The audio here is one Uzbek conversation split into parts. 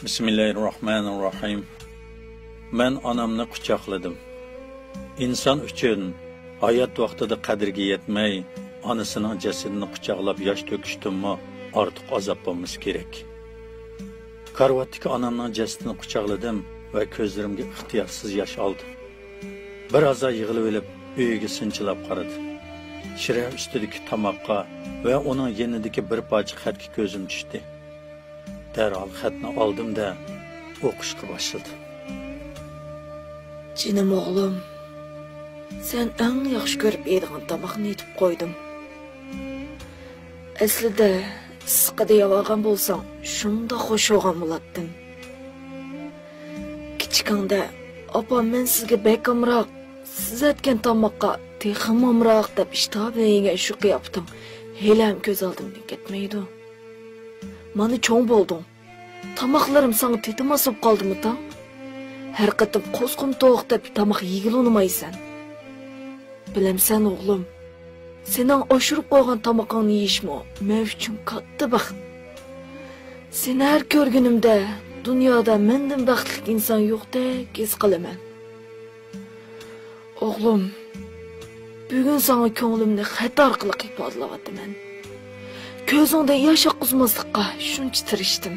Bismillahirrahmanirrahim. Men onamni quchoqladim. İnson uchun hayot vaqtida qadriga yetmay, onasining jasadini quchoqlab yosh to'kishdimmi, ortiq azob bo'lmasi kerak. Karvatdagi onamning jasadini quchoqladim va ko'zlarimga ixtiyorsiz yosh oldim. Bir oz yig'ilib olib, uyiga sinchilab qaradim. Shira ustidagi tomoqqa va uning yenidagi bir parcha xatga ko'zim tushdi. Derhal xatni oldim-da o'qishga boshladim. Jinim o'g'lim, sen eng yaxshi ko'rib yeydigan tomoqni yetib qo'ydim. Aslida issiqida yavagan bo'lsang, shunda xush bo'lgan bo'lardim. Kichikingda opam men sizga bekamroq, siz aytgan tomoqqa teximomroq deb ishtabiga shu qiyaptim. Helam ko'z oldimdan ketmaydi. Mana cho'ng bo'lding. Tomoqlarim sana tetimasib qoldimi tang? Har qatim qo'sqim to'q deb tomoq yegil unmaysan. Bilamsan o'g'lim, sening oshirib qo'ygan tomoqingni yeyishmi men uchun katta baxt. Seni har ko'rganimda dunyoda mendan baxtli inson yo'qdek his qilaman. O'g'lim, bugun sana ko'nglimni xat orqali ifodalayotiman. Ko'zingda yosh oqizmaslikqa shuncha tirishdim.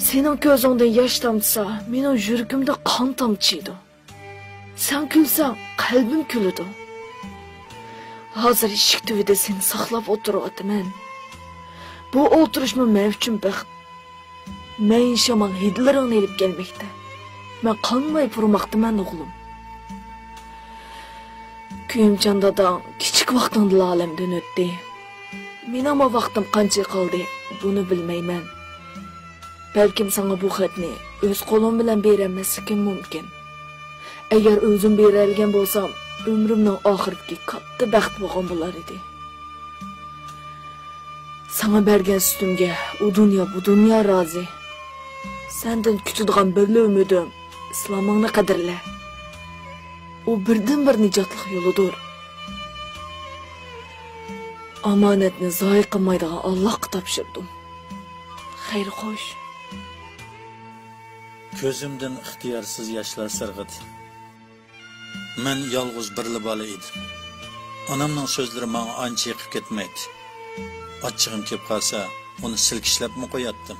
Sening ko'zingdan yosh tomsa, mening yuragimda qon tomchiydi. Sen kulsang, qalbim kuladi. Hozir eshik tubida seni saqlab o'tiryapman. Bu o'tirishmi men uchun baxt. Men shaman hidlaringni elib kelmoqda. Men qolmay turmoqdaman o'g'lim. Kuyimchan dadam kichik vaqtingda olamdan o'tdi. Mening ama vaqtim qancha qoldi, buni bilmayman. Belkim sana bu xatni o'z qo'lim bilan bermasligim mumkin. Agar o'zim beradigan bo'lsam, umrimning oxirgi katta baxt bo'lgan bo'lar edi. Sana bergan sutimga u dunyo bu dunyo rozi. Sendan kutadigan bir umidim islomingni qadrla. U birdan bir nijotlik yo'lidir. Amanatni zoyi qilmaydigan Allohga topshirdim. Xayr xo'sh. Ko'zimdan ixtiyorsiz yoshlar sirg'idi. Men yolg'iz birli bola edim. Onamning so'zlari menga ancha yiqib ketmaydi. Achchig'im kelib qolsa, uni silkishlabmi qo'yatdim.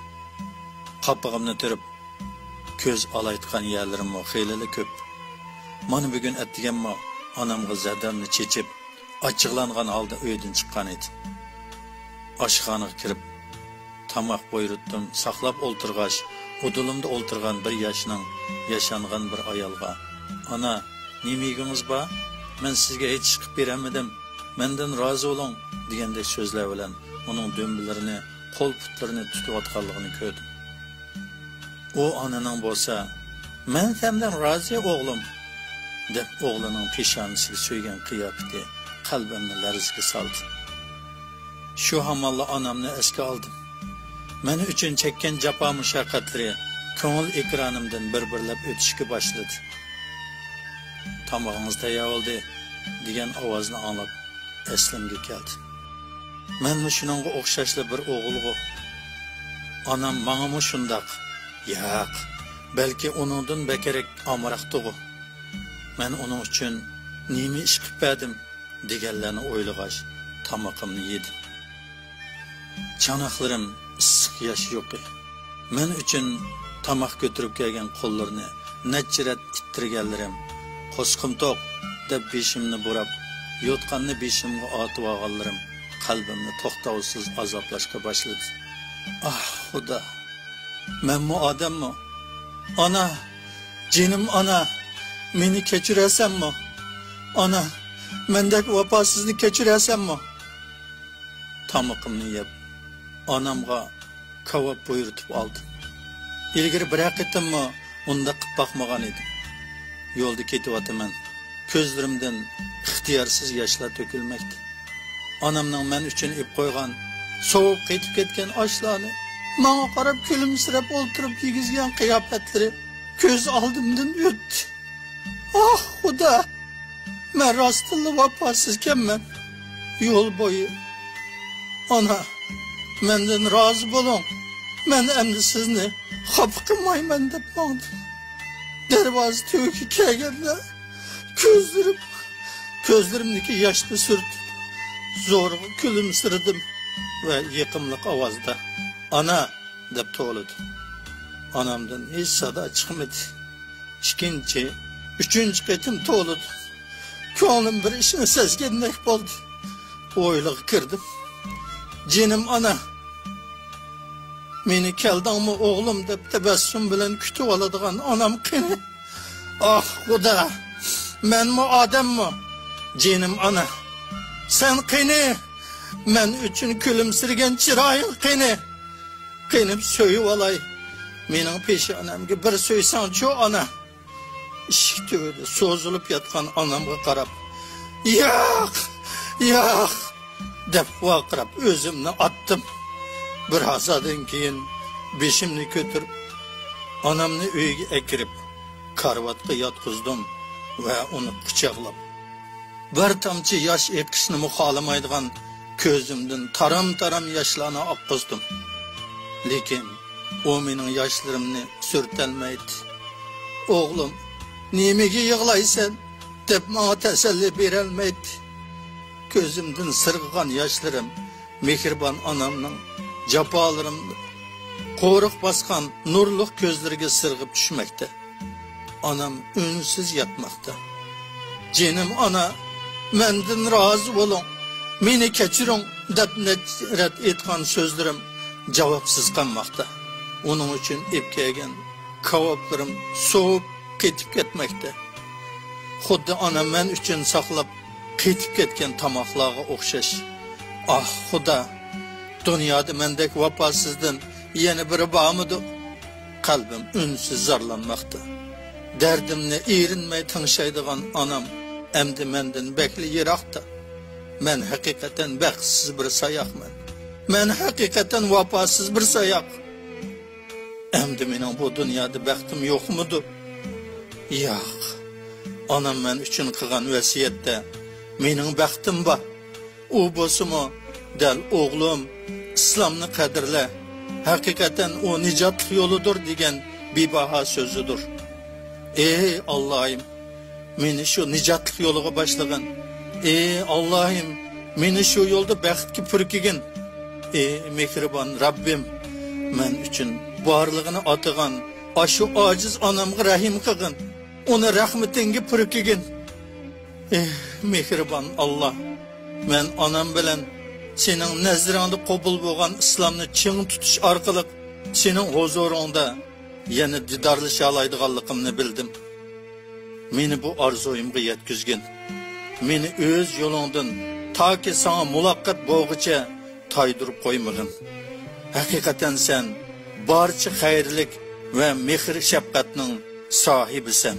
Qopig'imni turib, ko'z olayotgan yerlarim xeyli ko'p. Mana bugun atdiganmi, onamga zadamni chechib, achchiqlangan holda uydan chiqqan edi. Oshxonaga kirib, tomoq buyurdim, saqlab o'ltirg'ach, udulimda o'ltirgan bir yoshning yashangan bir ayolga, "Ana, nima yegingiz bor? Men sizga hech chiqib beramadim. Mendan rozi bo'ling" degandek so'zlar bilan uning do'mbilarini, qo'l-putlarini tutayotganligini ko'rdim. U onaning bo'lsa, "Men sendan rozi o'g'lim" deb o'g'lining peshonasiga so'ygan qiyofati qalbimni larzaga soldi. Shu hamolla onamni esga oldim. Meni uchun chekkan jafo mushaqqatlari ko'ngil ekranimdan bir-birlab o'tishga boshladi. "Tomog'ingiz tayyor bo'ldi" degan ovozni anglab eslimga keldi. Menmi shuningga o'xshashli bir o'g'ilg'u. Onam menga shundoq. Yo'q, balki uningdan bekarak omroqdi-ku. Men uning uchun nima ish qilib berdim deganlarni o'ylag'ach, tomoqimni yedim. Chanoqlarim issiq yosh yo'q. Men uchun tomoq ko'tarib kelgan qo'llarini nechirat ittirganlarim, qo'sqim to'q deb beshimni burab, yotqanni beshimga otib olganlarim qalbimni to'xtovsiz azoblashga boshladi. Ah, Xudo. Menmi odammi? Ona, jinim ona, meni kechirasanmi? Ona, mendek vafosizni kechirasanmi? Tomoqimni yeb onamga kavob buyurtib oldim. Ilgari bir haqiqatimmi unda qilib boqmagan edim. Yo'lda ketyapman. Ko'zlarimdan ixtiyorsiz yoshlar to'kilmoqda. Onamning men uchun ib qo'ygan, sovib ketib ketgan oshlarni, menga qarab kulimsirab o'ltirib yegizgan qiyofatlari ko'z oldimdan o'tdi. Ah, Xudo. Men rostilla vafosizkanman. Yo'l bo'yi. Ona, mendan rozi bo'ling. Men endi sizni xafa qilmayman deb mangdim. Darvoza töki kelganda ko'zlarimdagi yoshni surtib, zo'rg'a kulimsirdim va yiqimliq ovozda "Ana" deb to'g'ladim. Onamdan hech sado chiqmadi. Ikkinchi, uchinchi qatim to'g'ladim. Ko'nglim bir ishni sezgandek bo'ldi. O'yliga kirdim. "Jinim ana, meni keldingmi o'g'lim" deb tabassum bilan kutib oladigan onam qani? Ah Xudo, menmi odammi? Jinim ana, sen qani? Men uchun kulimsirgan chiroying qani? Qanib so'yib olay. Mening peshonamga bir so'ysang-chu ona. Eshik tugida so'zilib yotgan onamga qarab, "Yo'q" deb vaqirab o'zimni otdim. Bir hasadan keyin beshimni ko'tarib, onamni uyiga akirib, karvatga yotqizdim va uni quchoqlab, bir tomchi yosh eqishni xohlamaydigan ko'zimdan taram-taram yoshlarni oqqizdim. Lekin o mening yoshlarimni surtolmaydi. "O'g'lim, nimaga yig'laysan?" deb menga tasalli berolmaydi. Ko'zimdan sirg'igan yoshlarim mehribon onamning jafolarimni qo'riq bosgan nurliq ko'zlariga sirg'ib tushmoqda. Onam unsiz yotmoqda. "Jinim ona, mendan rozi bo'ling, meni kechiring" deb nafrat etgan so'zlarim javobsiz qolmoqda. Onun uchun epkelgan kavoblarim so'vib ketib ketmoqda. Xuddi onam men uchun saqlab ketib ketgan tomoqlarga o'xshash. Ah Xudo, dunyoda mendek vafosizdan yana biri bormidi? Qalbim unsiz zorlanmoqda. Dardimni erinmay tingshaydigan onam endi mendan bekli yiroqda. Men haqiqatan baxtsiz bir sayoqman. Men haqiqatan vafosiz bir sayoq. Endi mening bu dunyoda baxtim yo'qmidi? Yo'q. Onam men uchun qilgan vasiyatda mening baxtim bor. U bo'lsa-mu, dal o'g'lim, islomni qadrla. Haqiqatan o nijot yo'lidir degan bebaho so'zidir. Ey Allohim, meni shu nijotlik yo'liga boshlagan. Ey Allohim, meni shu yo'lda baxtga purkigin. Ey mehribon Rabbim, men uchun borlig'ini atagan ashu ojiz onamga rahim qilgin. Uni rahmatingga purkigin. Ey mehribon Alloh, men onam bilan sening nazringda qabul bo'lgan islomni ching tutish orqali sening huzuringda yana didorlasha oladiganligimni bildim. Meni bu orzuimga yetkazgin. Meni o'z yo'lingdan toki sana muloqot bo'lguncha toydirib qo'ymagin. Haqiqatan sen barcha xayrlik va mehr shafqatning sohibisan.